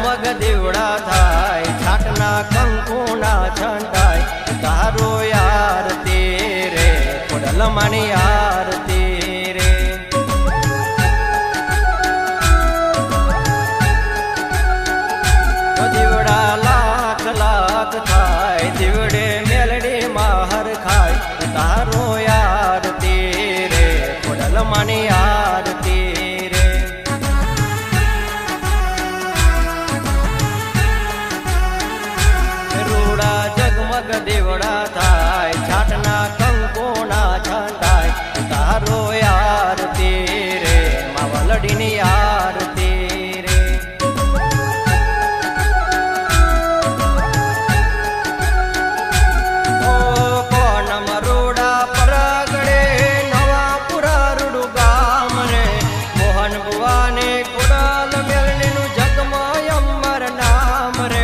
જગમગ દીવડા થાય, છાટના કંકુના છંટાય, તારો આરતી રે ખોડલમાની આરતી રે. દીવડા લાખ લાખ થાય, દીવડે મેલડી માહર ખાય, તારો આરતી રે ખોડલમાની આરતી રે. રૂડા જગમગ દીવડા થાય, છાટના કંકુના છંટાય, તારો આરતી રે માવલડીની આરતી રે. ઓ કોનમ રૂડા પરગડે નવાપુરા રૂડું ગામ રે, મોહન બુવાને ખોડલ મેલડીનું જગમય અમર નામ રે.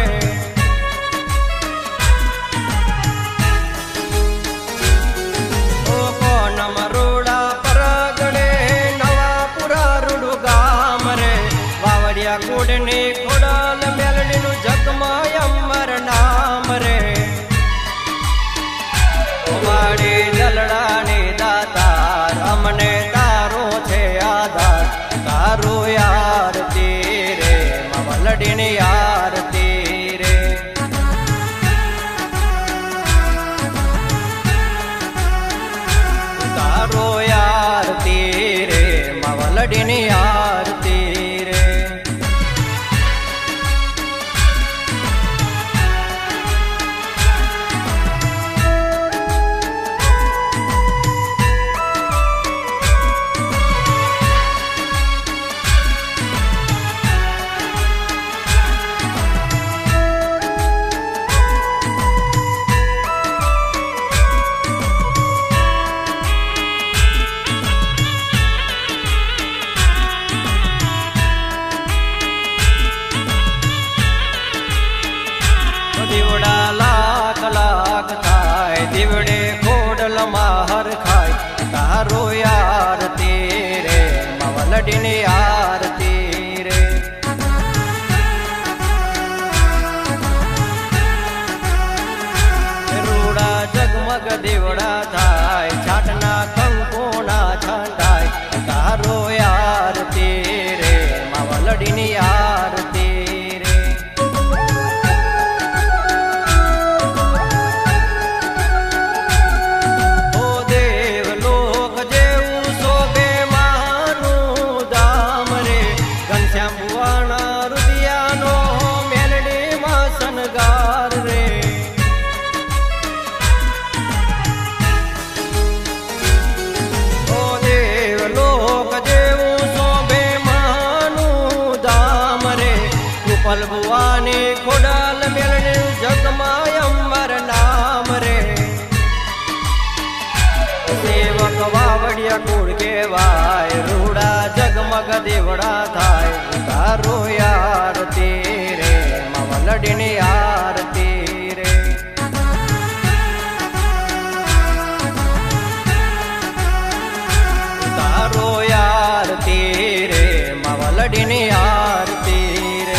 કુડની ખોડલ મેલડીનું જગમય અમર નામ રે. વાડી દલડાની દાતાર અમને તારો છે આધાર, તારો આરતી રે માવલડીની આરતી રે. તારો આરતી રે માવલડીની આરતી રે. દીવડા લાખ લાખ થાય, દીવડે ખોડલ માહર ખાય, તારો આરતી રે માવલડીની આરતી રે. રૂડા જગમગ દીવડા થાય, છાટના કંકુના છંટાય, તારો આરતી રે માવલડીની આરતી રે. પલભુવાની ખોડલ મેલડીનું જગમય અમર નામ રે. સેવક વાવડિયા કુળ કેવાય, રૂડા જગમગ દીવડા થાય, તારો આરતી રે માવલડીની આરતી રે. તારો આરતી રે માવલડીની આરતી રે.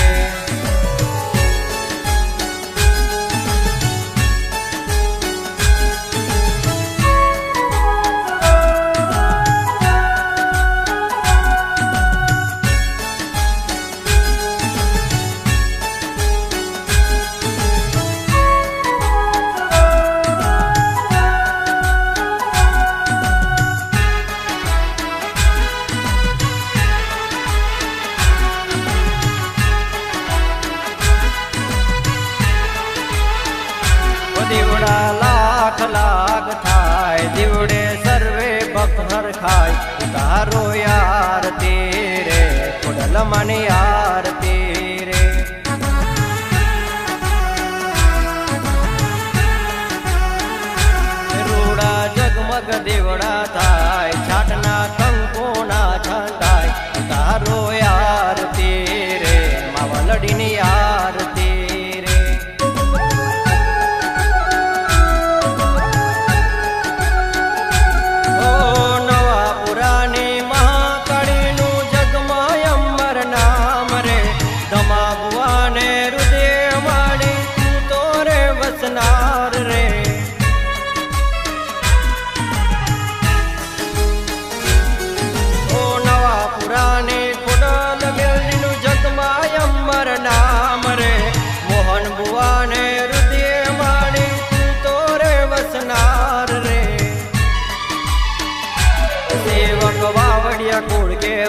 દીવડા લાખ લાખ થાય, દીવડે સર્વે ભક્ત હર ખાય, તારો આરતી રે ખોડલમાની આરતી રે. રૂડા જગમગ દીવડા થાય, છાટના કંકુના છંટાય, તારો આરતી રે માવલડીની આરતી રે. નવાપુરાની મહાકાળીનું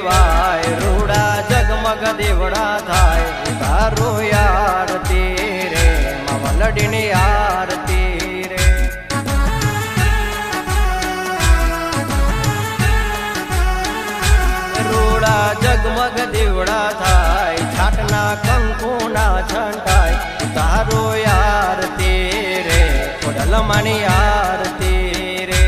કહેવાય રૂડા જગમગ દેવડા થાય તારો આરતી રે માં વલડીની આરતી રે રૂડા જગમગ દેવડા થાય છાટના કંકુના છંટાય તારો આરતી રે ખોડલમાની આરતી રે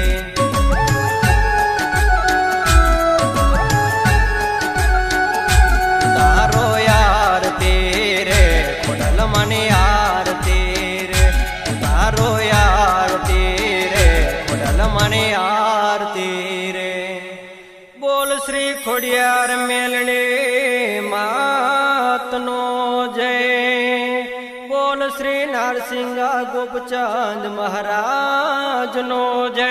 તારો આરતી રે ખોડલમાની આરતી રે તારો આરતી રે ખોડલમાની આરતી રે બોલ શ્રી ખોડિયાર મેલડી માતનો જય બોલ શ્રી નરસિંહ ગોપચંદ મહારાજનો જય